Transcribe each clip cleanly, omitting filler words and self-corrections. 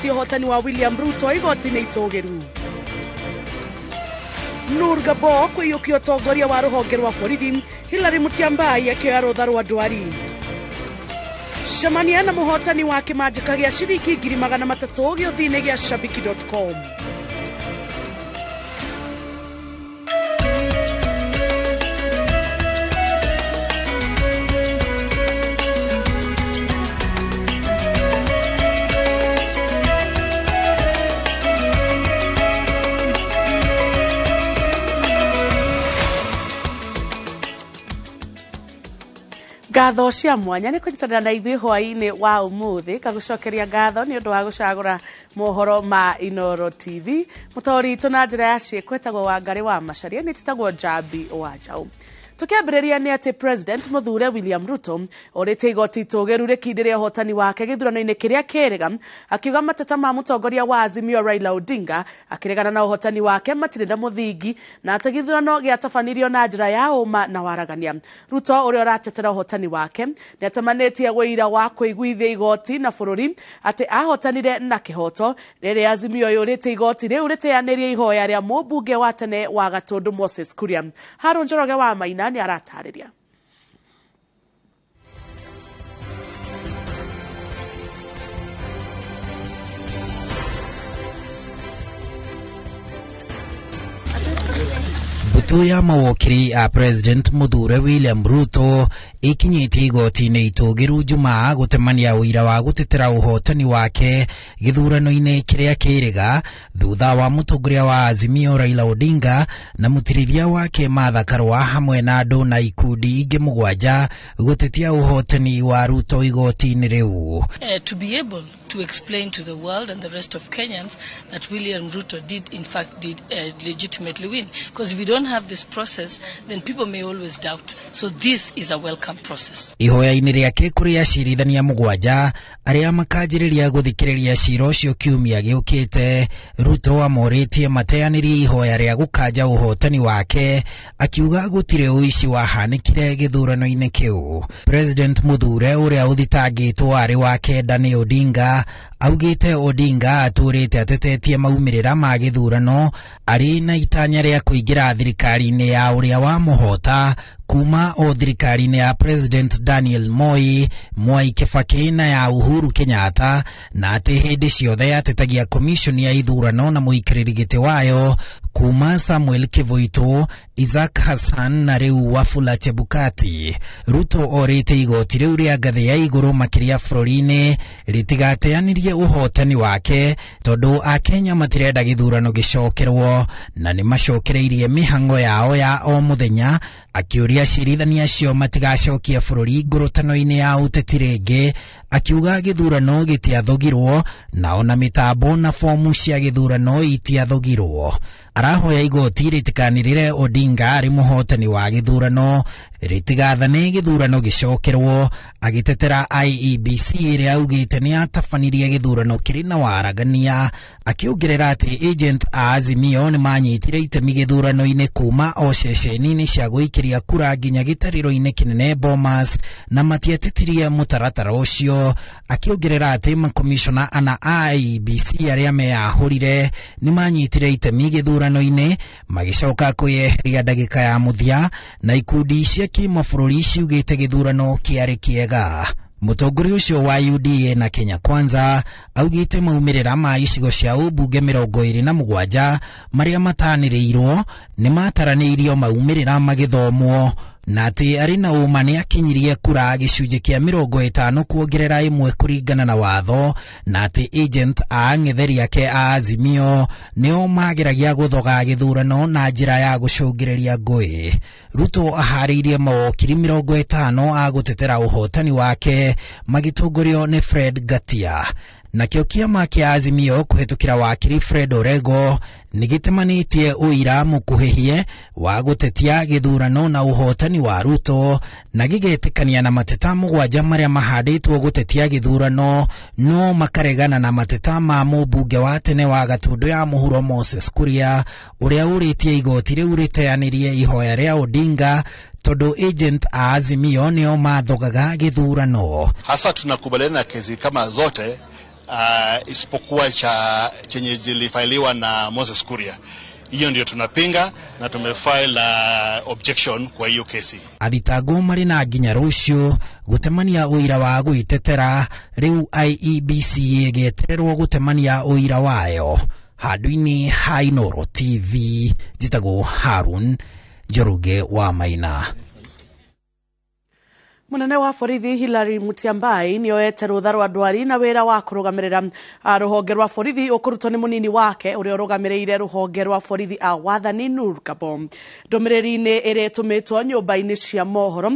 gũtetia ũhotani wa William Ruto igoti-inĩ itogeru. Nurgabo kwĩyũkia ũtongoria wa rũhonge rwa borithi Hilary Mutyambai akĩoya rũtha rwa ndwari. Cemania na mũhotani wa kĩmanjĩka gĩa ciringi 300,000 gĩothi-inĩ gĩa shabiki.com. Ngatho cia mwanya nĩ kũnyitanĩra na ithuĩ hwaĩ-inĩ wa ũmũthĩ kagucokeria ngatho nĩ ũndũ wa gũcagũra mohoro ma Inoro TV. Mũtaũri witũ na njĩra ya ciĩko etagwo Wangari wa Macharia, nĩ tĩtagwo Njambi wa Njaũ. Tukiambĩrĩria nĩ atĩ President Mũthure William Ruto orĩte igoti itogeru rĩkindĩre ũhotani wake gĩthurano-inĩ kĩrĩa kĩrĩga, akiuga mateta ma mũtongoria wa Azimio Raila Odinga akĩregana na ũhotani wake matirĩ na mũthingi na atĩ gĩthurano gĩatabanirio na njĩra ya ũma na waragania. Ruto ũrĩa ũratetera ũhotani wake nĩ atamanĩtie wĩira wa kũiguithia igoti na bũrũri atĩ ahotanire na kĩhoto rĩrĩa Azimio yũrĩte igoti rĩu rĩteanĩrie ihoya rĩa mũmbunge wa tene wa Gatũndũ Moses Kuria. Harun Njoroge wa Maina ni aratarĩria. Mbutu ya mawakiri a President Mũthure William Ruto ikinyĩtie igoti-inĩ itogeru Jumaa gũtemania ũira wa gũtetera ũhotani wake gĩthurano-inĩ kĩrĩa kĩrĩga thutha wa mũtongoria wa Azimio Raila Odinga na mũtirithia wake Martha Karua hamwe na andũ na ikundi ingĩ mũgwanja gũtetia ũhotani wa Ruto igoti-inĩ rĩu. To be able to explain to the world and the rest of Kenyans that William Ruto did legitimately win. Because if we don't have this process, then people may always doubt. So this is a welcome process. Ihoya-inĩ rĩake kũrĩ acirithania mũgwanja arĩa makanjĩrĩria gũthikĩrĩria cira ũcio kiumia gĩũkĩte, Ruto amorĩtie mateanĩrie ihoya rĩa gũkanja ũhotani wake, akiuga gũtirĩ ũici wahanĩkire gĩthurano-inĩ kĩu. President Mũthure ũrĩa ũthitangĩtwo arĩ wa kenda nĩ Odinga augĩte Odinga atũrĩte atetetie maumĩrĩra ma gĩthurano arĩ na itanya rĩa kũingĩra thirikari-inĩ ya ũrĩa wa mũhota kuma o thirikari-inĩ ya President Daniel Moi, Mwai Kibaki na ya Uhuru Kenyatta, na atĩ hĩndĩ ciothe atetagia komishoni ya ithurano na mũikarĩri gĩtĩ wayo kuma Samuel Kivuito, Isaac Hassan na rĩu Wafula Chebukati. Ruto orĩte igoti rĩu rĩa ngathĩ ya igũrũ makĩria bũrũri-inĩ rĩtigateanirie ũhotani wake tondũ Akenya matirenda gĩthurano gĩcokerwo na nĩ macokereirie mĩhango yao ya o mũthenya, akiuria acirithania acio matigacokia bũrũri ngũrũtano-inĩ ya ũteti rĩngĩ, akiuga gĩthurano gĩtiathogirwo na ona mĩtambo na fomu cia gĩthurano itiathogirwo. Arahoya igoti rĩtikanĩrĩre Odinga arĩ mũhotani wa gĩthurano, rĩtigathane gĩthurano gĩcokerwo, agĩtetera IEBC ĩrĩa augĩte nĩ yatabanirie gĩthurano kĩrĩ na waragania, akĩongerera atĩ agent a Azimio nĩ manyitire itemi gĩthurano-inĩ kuma o ceceni-inĩ cia gũikĩria kura nginya gĩtarĩro-inĩ kĩnene Bomas na matiatĩtirie mũtaratara ũcio, akĩongerera atĩ makomishona ana a IEBC arĩa meyahũrire nĩ manyitire itemi gĩthurano-inĩ magĩcoka kwĩyeheria ndagĩka ya mũthia na ikundi cia kĩmabũrũri ciugĩte gĩthurano kĩarĩ kĩega. Mũtongoria ũcio wa UDA na Kenya Kwanza augĩte maumĩrĩra ma icigo cia ũmbunge 27 marĩa matanĩrĩirwo nĩ mataranĩirio maumĩrĩra magĩthomwo na atĩ arĩ na ũma nĩ akinyirie kura gĩcunjĩ kĩa 50 kuongerera 1 kũringana na watho, na atĩ agent a ng'etheri ake a Azimio nĩo mageragia gũthoga gĩthurano na njĩra ya gũcũngĩrĩria ngũĩ. Ruto aharĩirie mawakiri 50 a gũtetera ũhotani wake magĩtongorio nĩ Fred Gatia. Nakĩo kĩama kĩa Azimio kũhetũkĩra wakiri Fred Orego nĩgĩtemanĩtie ũira mũkuhĩhie wa gũtetia gĩthurano na ũhotani wa Ruto na gĩgetĩkania na mateta mũgwanja marĩa mahandĩtwo gũtetia gĩthurano, no makaregana na mateta ma mũmbunge wa tene wa Gatũndũ ya mũhuro Moses Kuria ũrĩa ũrĩtie igoti rĩu rĩteanĩrie ihoya rĩa Odinga tondũ agent a Azimio nĩo mathogaga gĩthurano. Hasa tunakubaliana na kesi kama zote isipokuwa chenye jilifailiwa na Moses Kuria. Hiyo ndio tunapinga na tumefile objection kwa hiyo kesi. Athitango mari na nginya rucio gutemania uira wa gwitetera riu IEBC yegetererwo gutemania uira wayo. Handu-ini ha Inooro TV njitagwo Harun Njoroge wa Maina. Munene wa borithi Hilary Mutyambai nioete rutha rwa ndwari na wira wa kurugamirira ruhonge rwa borithi ukurutwo ni munini wake uria urugamirire ruhonge rwa borithi a wathani Nur Gabo. Ndumiriri-ini iri tumitwo nyumba-ini cia mohoro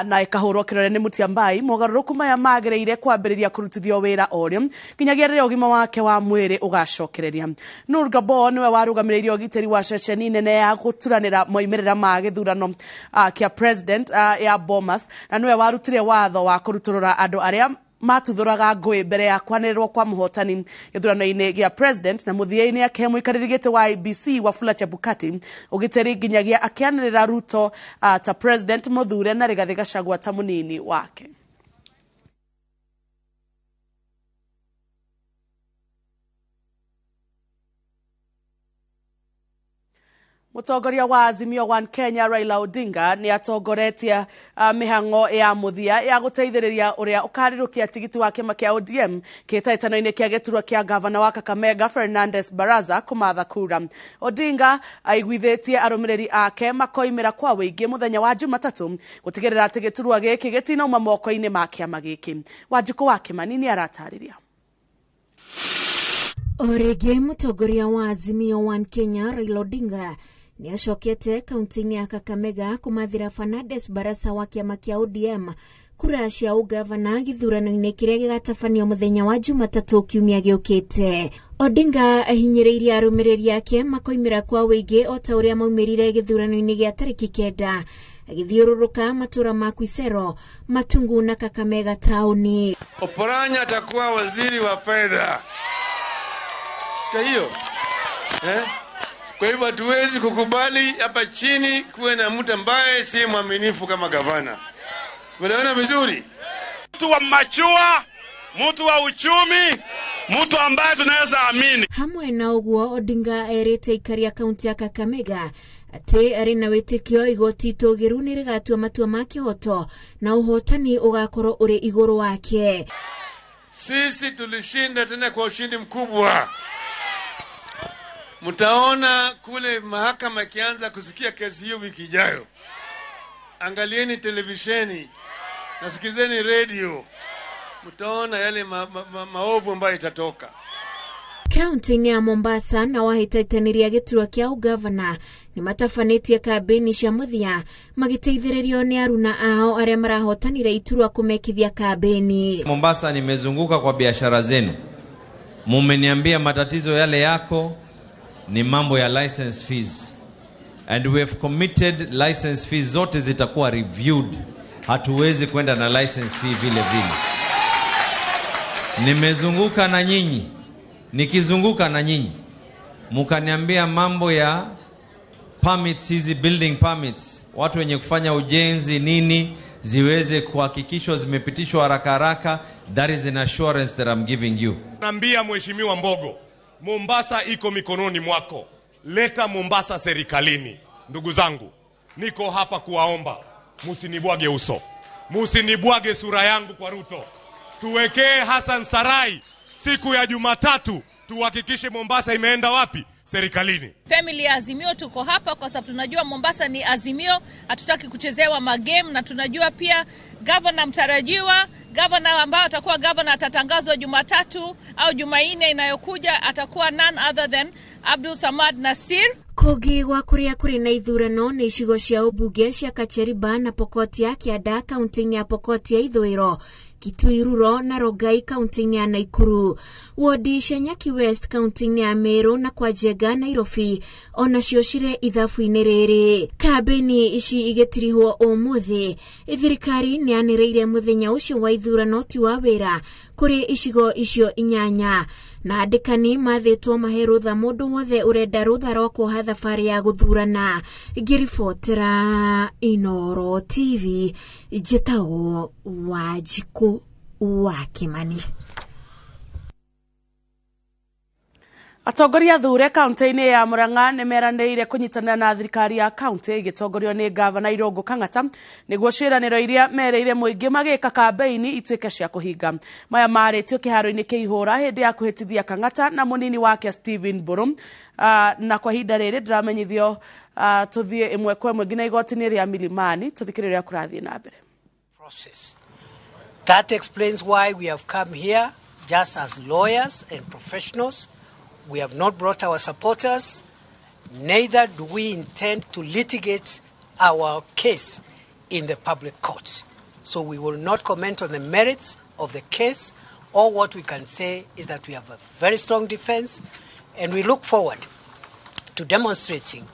na ikahurwo kirore ni Mutyambai mogaruruku maya magiriire kwambiriria kurutithio wira orio nginyagia riria ugima wake wa mwiri ugacokereria. Nur Gabo niwe warugamiririre ugiteri wa ceceni nene ya guturanira moimirira ma githurano kia president ya Bomas na warutire watho wa kuruturura andu aria matuthuraga ngui mbere ya kwanirwo kwa muhotani githurano-ini gia president na muthia-ini ake muikaririgite wa IEBC Wafula Chebukati ugiteri nginyagia akianirira Ruto ta president muthure na Rigathi Gachagua ta munini wake. Mutongoria wa Azimio One Kenya Raila Odinga ni atongoretie mihango ya muthia ya guteithiriria uria ukarirukia tigiti wa kima kia ODM kitaitano-ini kia geturwa kia gavana wa Kakamega Fernandes Baraza kumatha kura. Odinga aiguithitie arumiriri ake makoimira kwa wingi muthenya wa Jumatatu gutigirira ati geturwa giki gitinauma moko-ini ma kiama giki. Wanjiku wa Kimanini aratariria. Orege mutongoria wa Azimio One Kenya Raila Odinga ni acokete kaunti-ini ya Kakamega kumathira Fernandes Baraza wa kiama kia ODM kura cia ugavana githurano-ini kiria gigatabanio muthenya wa Jumatatu kiumia giukite. Odinga ahinyiriire arumiriri ake makoimira kwa wingi o ta uria maumirire githurano-ini gia tariki 9 agithiururuka matura ma Kwisero, Matungu na Kakamega tauni. Oparanya atakuwa waziri wa fedha. Kwa hiyo kwa hivyo hatuwezi kukubali hapa chini kuwe na mtu ambaye si mwaminifu kama gavana. Unaona vizuri? Mtu wa machua, mtu wa uchumi, mtu ambaye tunaweza amini. Hamwe na uguo Odinga erete ikaria kaunti ya Kakamega ati ari na witikio igoti togiru ni rigatua matua ma kihoto na uhotani ugakorwo uri iguru wake. Sisi tulishinda tena kwa ushindi mkubwa. Mtaona kule mahakama ikianza kusikia kesi hiyo wiki ijayo. Angalieni televisheni, nasikizeni radio. Mtaona yale maovu ambayo itatoka. Kaunti ya Mombasa na wahitaniria giturwa kia ugavana ni matafanetie kambeni cia muthia magiteithiririo ni aruna ao aria marahotanire iturwa kumekithia kambeni. Mombasa nimezunguka kwa biashara zenu. Mumeniambia matatizo yale yako ni mambo ya license fees, and we have committed license fees zote zitakuwa reviewed. Hatuwezi kwenda na license fee vile vile. Nimezunguka na nyinyi, nikizunguka na nyinyi mukaniambia mambo ya permits, hizi building permits, watu wenye kufanya ujenzi nini ziweze kuhakikishwa zimepitishwa haraka haraka. That is an assurance that I'm giving you. Naambia Mheshimiwa Mbogo, Mombasa iko mikononi mwako. Leta Mombasa serikalini. Ndugu zangu, niko hapa kuwaomba, musinibwage uso, musinibwage sura yangu kwa Ruto. Tuwekee Hassan Sarai siku ya Jumatatu, tuhakikishe Mombasa imeenda wapi? Serikalini. Family ya Azimio tuko hapa kwa sababu tunajua Mombasa ni Azimio, hatutaki kuchezewa magame, na tunajua pia governor mtarajiwa, governor ambao atakuwa governor atatangazwa Jumatatu au Jumanne inayokuja atakuwa none other than Abdul Samad Nasir. Kogi wa kuria kuri na ithurano ni icigo cia ubunge cia Kacheriba na Pokot ya Kianda kaunti ya Pokot ya Ithũĩro, Kitui Ruro na Rogai kaunti ya Naikuru, wodi cia Nyaki West kaunti ya Meru na Kwajega Nairobi ona cio cire ithabu-inĩ rĩrĩ. Kambeni ici igetirihwo ũmũthĩ. Thirikari nĩ yanĩrĩire mũthenya ũcio wa ithurano ti wa wĩra kuri icigo icio inyanya, na andĩkani mathĩtwo mahe rũtha mũndũ wothe ũrenda rũtha rwa kuoha thabarĩ ya gũthurana. Ngĩribotera Inooro TV, njĩtagwo Wanjiku wa Kimani. Atongoria thure kaunti-ini ya Murang'a nimeranĩire kũnyitanĩra na thirikari ya kaunti ĩgĩtongorio nĩ gavana Irũngũ Kang'ata nĩguo ciĩranĩro iria mereire mũingĩ magĩka kambeini ituĩke cia kũhinga. Maya marĩtio kĩharo-inĩ kĩa Ihũra hĩndĩ ya kũhĩtithia Kang'ata na mũnini wake Stephen Mburu. Na kwa ihinda rĩrĩ ndiramenyithio tũthiĩ ĩmwe kwa ĩmwe nginya igoti-inĩ rĩa Milimani tũthikĩrĩrie kũrathiĩ na mbere. That explains why we have come here just as lawyers and professionals. We have not brought our supporters, neither do we intend to litigate our case in the public court. So we will not comment on the merits of the case. All what we can say is that we have a very strong defense, and we look forward to demonstrating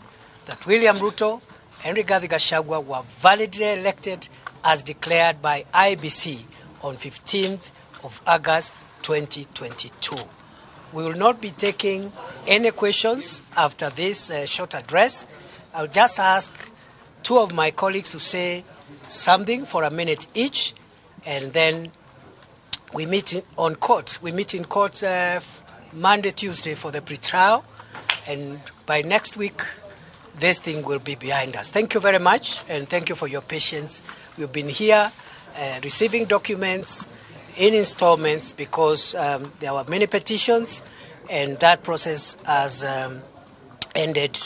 that William Ruto and Rigathi Gachagua were validly elected as declared by IEBC on 15th of August 2022. We will not be taking any questions after this short address. I'll just ask two of my colleagues to say something for a minute each, and then we meet in court. We meet in court Monday, Tuesday for the pre-trial, and by next week, this thing will be behind us. Thank you very much, and thank you for your patience. We've been here receiving documents in installments because there were many petitions, and that process has ended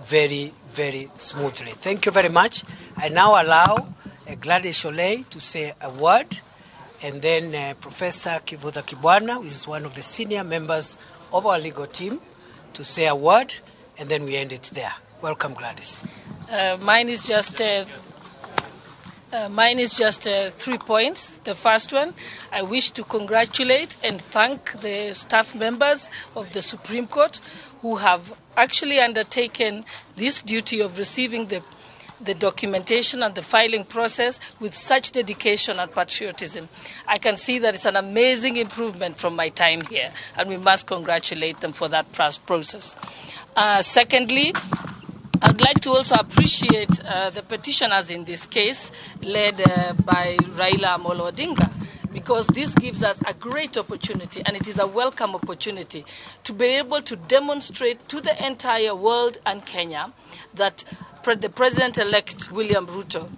very, very smoothly. Thank you very much. I now allow Gladys Sholei to say a word, and then Professor Kivuda Kibwana, who is one of the senior members of our legal team, to say a word, and then we end it there. Welcome, Gladys. Mine is just 3 points. The first one, I wish to congratulate and thank the staff members of the Supreme Court who have actually undertaken this duty of receiving the documentation and the filing process with such dedication and patriotism. I can see that it's an amazing improvement from my time here, and we must congratulate them for that process. Secondly, I'd like to also appreciate the petitioners in this case, led by Raila Amolo Odinga, because this gives us a great opportunity, and it is a welcome opportunity, to be able to demonstrate to the entire world and Kenya that the President-elect William Ruto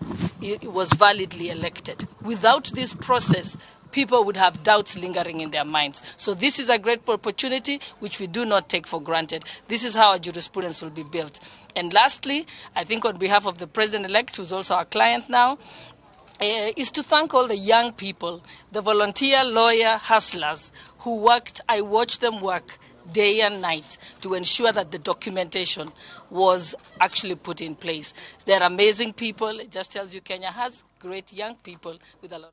was validly elected. Without this process, people would have doubts lingering in their minds. So this is a great opportunity which we do not take for granted. This is how our jurisprudence will be built. And lastly, I think on behalf of the President-elect, who's also our client now, is to thank all the young people, the volunteer lawyer hustlers who worked. I watched them work day and night to ensure that the documentation was actually put in place. They're amazing people. It just tells you Kenya has great young people with a lot.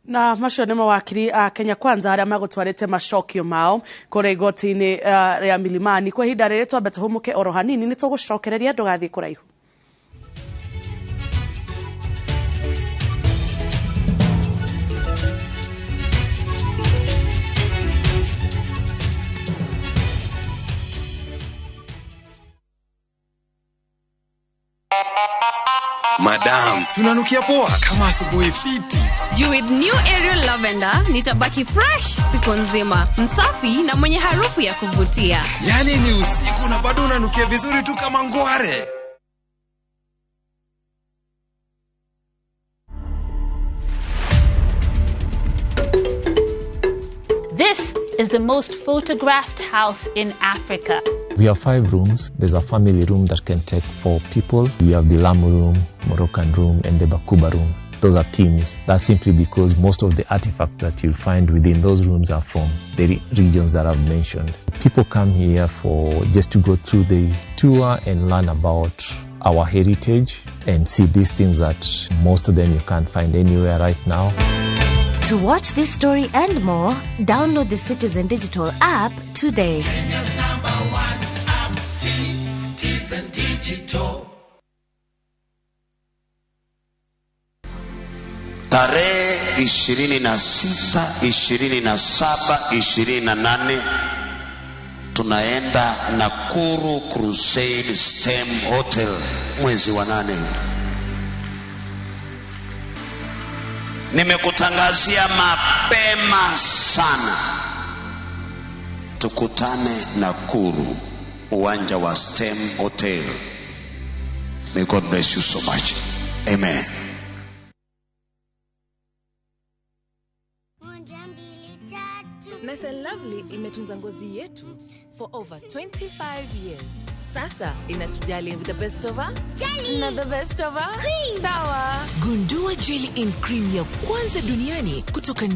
Na macio nĩ mawakiri a Kenya Kwanza arĩa magũtwarĩte macokio mao kũrĩa igoti-inĩ rĩa Milimani. Kwa ihinda rĩrĩ twambe tũhũmũke oro hanini nĩ tũgũcokereria ndũgathiĩ kũraihu. Madam, unanukia poa kama asubuhi fiti. Juu with new Ariel Lavender nitabaki fresh siku nzima, msafi na mwenye harufu ya kuvutia. Yani ni usiku na bado unanukia vizuri tu kama ngware. This is the most photographed house in Africa. We have 5 rooms. There's a family room that can take 4 people. We have the Lamu room, Moroccan room, and the Bakuba room. Those are themes. That's simply because most of the artifacts that you'll find within those rooms are from the regions that I've mentioned. People come here just to go through the tour and learn about our heritage and see these things that most of them you can't find anywhere right now. To watch this story and more, download the Citizen Digital app today. Kenya's #1 app, Citizen Digital. Tarehe 26, 27, 28 tunaenda Nakuru Crusade STEM Hotel mwezi wa 8. Nimekutangazia mapema sana. tukutane Nakuru, uwanja wa STEM Hotel. May God bless you so much. Amen. Nice and Lovely imetunza ngozi yetu for over 25 years. Sasa inatujali with the best of jelly. Na the best of cream. Sawa. Gundua jelly in cream ya kwanza duniani kutoka